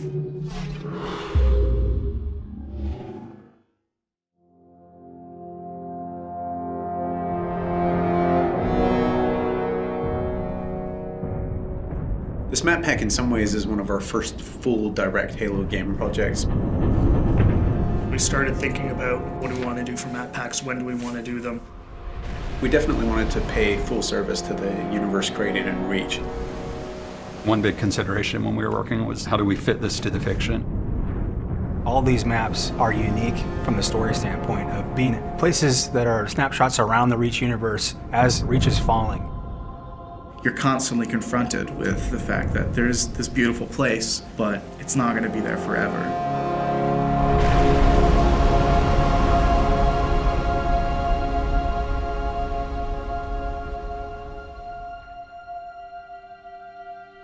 This map pack in some ways is one of our first full direct Halo game projects. We started thinking about what do we want to do for map packs, when do we want to do them. We definitely wanted to pay full service to the universe created in Reach. One big consideration when we were working was how do we fit this to the fiction? All these maps are unique from the story standpoint of being places that are snapshots around the Reach universe as Reach is falling. You're constantly confronted with the fact that there's this beautiful place, but it's not going to be there forever.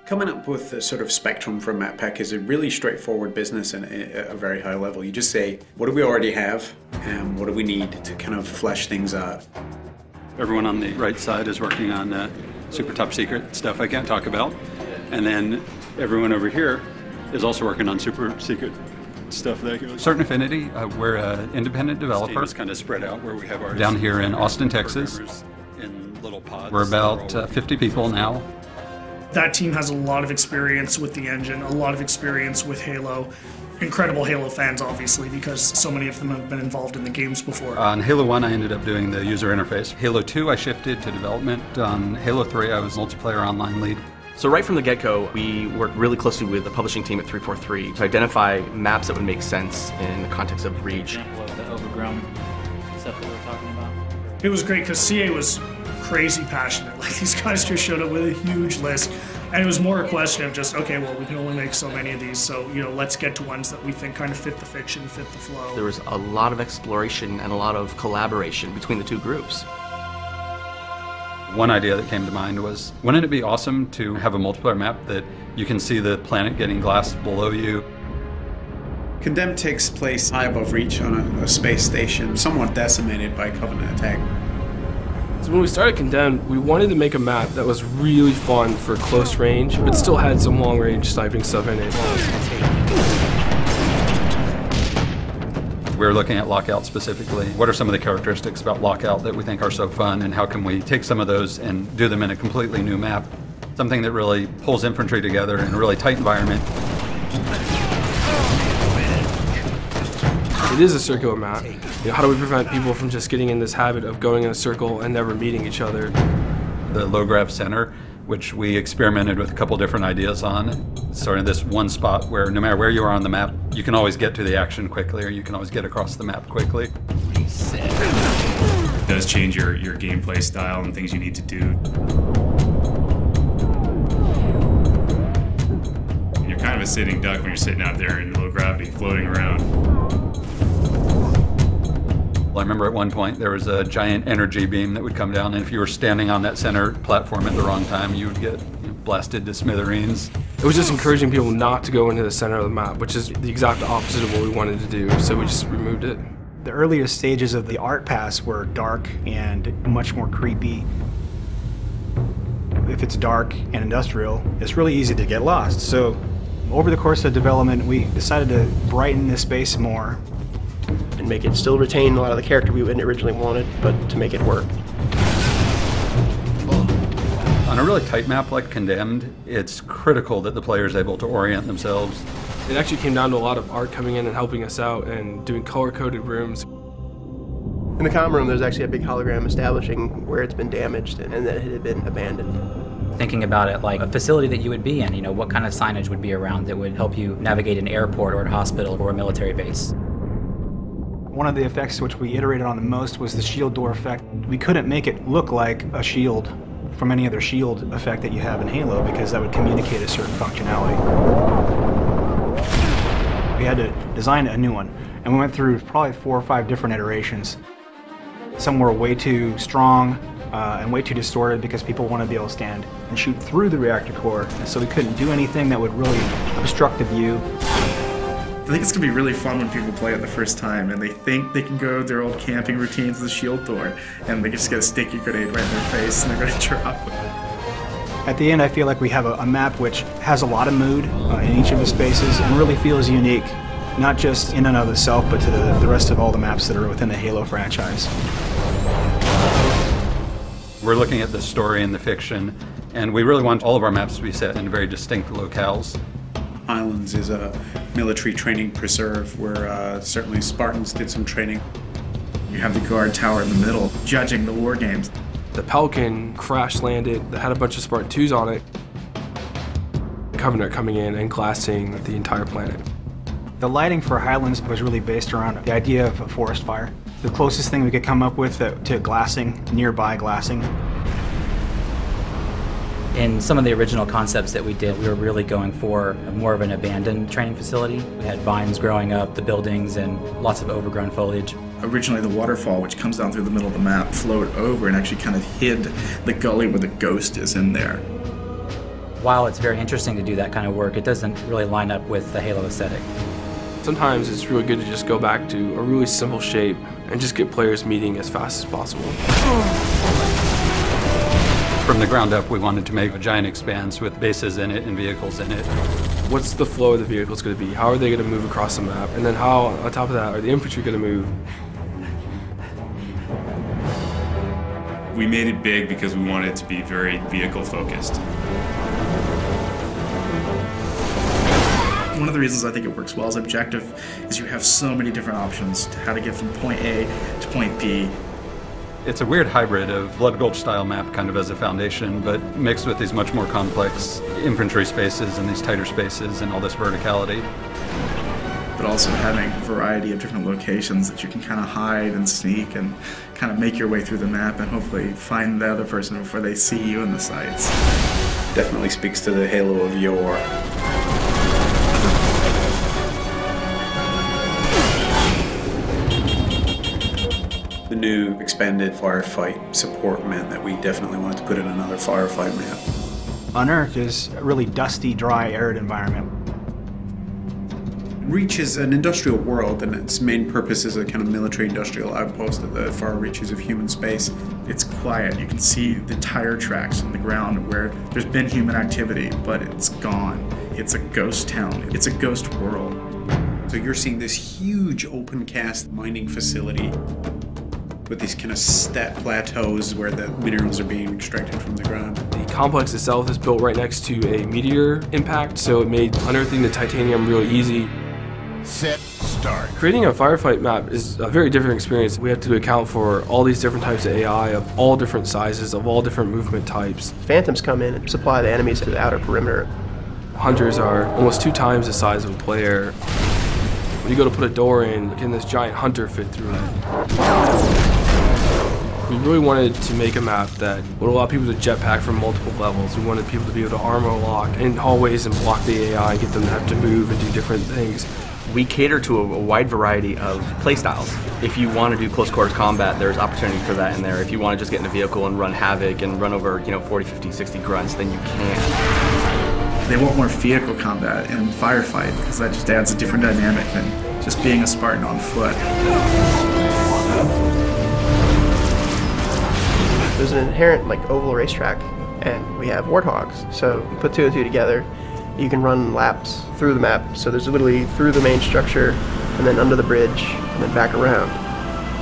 Coming up with the sort of spectrum for a map pack is a really straightforward business and at a very high level. You just say, what do we already have and what do we need to kind of flesh things out? Everyone on the right side is working on super top secret stuff I can't talk about. And then everyone over here is also working on super secret stuff that goes. Certain Affinity, we're an independent developer. It's kind of spread out where we have our down here in Austin, Texas. In little pods. We're about 50 people now. That team has a lot of experience with the engine, a lot of experience with Halo. Incredible Halo fans, obviously, because so many of them have been involved in the games before. On Halo 1, I ended up doing the user interface. Halo 2, I shifted to development. On Halo 3, I was multiplayer online lead. So right from the get-go, we worked really closely with the publishing team at 343 to identify maps that would make sense in the context of Reach. Example of the overgrown stuff that we're talking about. It was great because CA was crazy passionate. Like, these guys just showed up with a huge list. And it was more a question of just, okay, well, we can only make so many of these, so, you know, let's get to ones that we think kind of fit the fiction, fit the flow. There was a lot of exploration and a lot of collaboration between the two groups. One idea that came to mind was, wouldn't it be awesome to have a multiplayer map that you can see the planet getting glassed below you? Condemned takes place high above Reach on a space station, somewhat decimated by Covenant attack. So when we started Condemned, we wanted to make a map that was really fun for close range, but still had some long range sniping stuff in it. We're looking at Lockout specifically. What are some of the characteristics about Lockout that we think are so fun, and how can we take some of those and do them in a completely new map? Something that really pulls infantry together in a really tight environment. It is a circular map. You know, how do we prevent people from just getting in this habit of going in a circle and never meeting each other? The low grav center, which we experimented with a couple different ideas on. Sort of this one spot where no matter where you are on the map, you can always get to the action quickly, or you can always get across the map quickly. It does change your gameplay style and things you need to do. And you're kind of a sitting duck when you're sitting out there in low gravity, floating around. I remember at one point there was a giant energy beam that would come down, and if you were standing on that center platform at the wrong time, you would get blasted to smithereens. It was just encouraging people not to go into the center of the map, which is the exact opposite of what we wanted to do, so we just removed it. The earliest stages of the art pass were dark and much more creepy. If it's dark and industrial, it's really easy to get lost. So over the course of development, we decided to brighten this space more. And make it still retain a lot of the character we originally wanted, but to make it work. On a really tight map like Condemned, it's critical that the player is able to orient themselves. It actually came down to a lot of art coming in and helping us out and doing color-coded rooms. In the comm room, there's actually a big hologram establishing where it's been damaged and that it had been abandoned. Thinking about it like a facility that you would be in, you know, what kind of signage would be around that would help you navigate an airport or a hospital or a military base. One of the effects which we iterated on the most was the shield door effect. We couldn't make it look like a shield from any other shield effect that you have in Halo because that would communicate a certain functionality. We had to design a new one, and we went through probably 4 or 5 different iterations. Some were way too strong and way too distorted because people want to be able to stand and shoot through the reactor core, and so we couldn't do anything that would really obstruct the view. I think it's going to be really fun when people play it the first time and they think they can go their old camping routines with the shield door and they just get a sticky grenade right in their face and they're going to drop it. At the end, I feel like we have a map which has a lot of mood in each of the spaces and really feels unique, not just in and of itself, but to the rest of all the maps that are within the Halo franchise. We're looking at the story and the fiction, and we really want all of our maps to be set in very distinct locales. Highlands is a military training preserve where certainly Spartans did some training. You have the guard tower in the middle, judging the war games. The Pelican crash landed that had a bunch of Spartan 2s on it. The Covenant coming in and glassing the entire planet. The lighting for Highlands was really based around the idea of a forest fire. The closest thing we could come up with to glassing, nearby glassing. In some of the original concepts that we did, we were really going for more of an abandoned training facility. We had vines growing up, the buildings, and lots of overgrown foliage. Originally, the waterfall, which comes down through the middle of the map, flowed over and actually kind of hid the gully where the ghost is in there. While it's very interesting to do that kind of work, it doesn't really line up with the Halo aesthetic. Sometimes it's really good to just go back to a really simple shape and just get players meeting as fast as possible. From the ground up, we wanted to make a giant expanse with bases in it and vehicles in it. What's the flow of the vehicles going to be? How are they going to move across the map? And then how, on top of that, are the infantry going to move? We made it big because we wanted it to be very vehicle focused. One of the reasons I think it works well as objective is you have so many different options to how to get from point A to point B. It's a weird hybrid of Blood Gulch style map kind of as a foundation, but mixed with these much more complex infantry spaces and these tighter spaces and all this verticality. But also having a variety of different locations that you can kind of hide and sneak and kind of make your way through the map and hopefully find the other person before they see you in the sights. Definitely speaks to the Halo of yore. The new expanded firefight support meant that we definitely wanted to put in another firefight map. Unearthed is a really dusty, dry, arid environment. Reach is an industrial world, and its main purpose is a kind of military-industrial outpost at the far reaches of human space. It's quiet. You can see the tire tracks on the ground where there's been human activity, but it's gone. It's a ghost town. It's a ghost world. So you're seeing this huge open-cast mining facility with these kind of step plateaus where the minerals are being extracted from the ground. The complex itself is built right next to a meteor impact, so it made unearthing the titanium really easy. Set, start. Creating a firefight map is a very different experience. We have to account for all these different types of AI of all different sizes, of all different movement types. Phantoms come in and supply the enemies to the outer perimeter. Hunters are almost 2 times the size of a player. When you go to put a door in, can this giant hunter fit through it? We really wanted to make a map that would allow people to jetpack from multiple levels. We wanted people to be able to armor lock in hallways and block the AI and get them to have to move and do different things. We cater to a wide variety of playstyles. If you want to do close quarters combat, there's opportunity for that in there. If you want to just get in a vehicle and run havoc and run over, 40, 50, 60 grunts, then you can. They want more vehicle combat in firefight because that just adds a different dynamic than just being a Spartan on foot. There's an inherent oval racetrack, and we have warthogs. So you put 2 and 2 together, you can run laps through the map. So there's literally through the main structure, and then under the bridge, and then back around.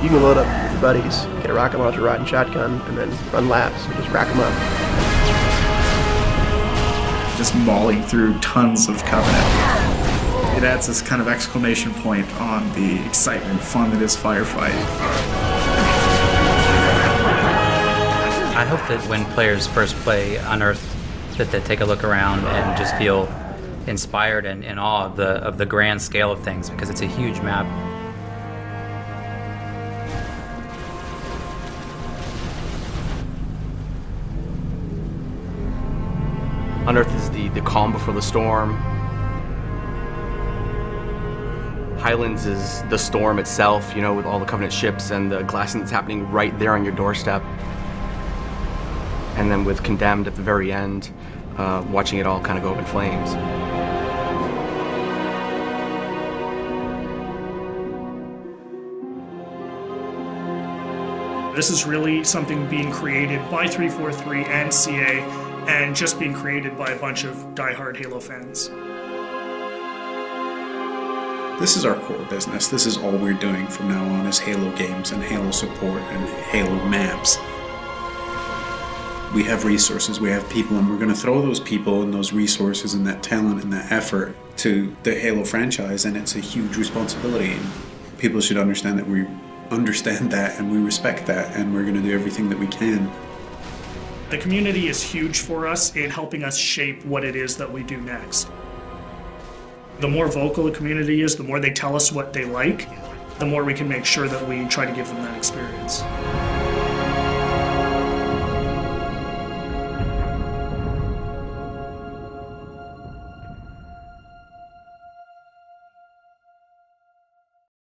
You can load up with your buddies, get a rocket launcher, riding shotgun, and then run laps and just rack them up. Just mauling through tons of Covenant. It adds this kind of exclamation point on the excitement and fun that is firefight. I hope that when players first play Unearthed, that they take a look around and just feel inspired and in awe of the grand scale of things, because it's a huge map. Unearthed is the calm before the storm. Highlands is the storm itself, with all the Covenant ships and the glassing that's happening right there on your doorstep. And then with Condemned at the very end, watching it all kind of go up in flames. This is really something being created by 343 and CA and just being created by a bunch of diehard Halo fans. This is our core business. This is all we're doing from now on is Halo games and Halo support and Halo maps. We have resources, we have people, and we're going to throw those people and those resources and that talent and that effort to the Halo franchise, and it's a huge responsibility. And people should understand that we understand that and we respect that, and we're going to do everything that we can. The community is huge for us in helping us shape what it is that we do next. The more vocal the community is, the more they tell us what they like, the more we can make sure that we try to give them that experience.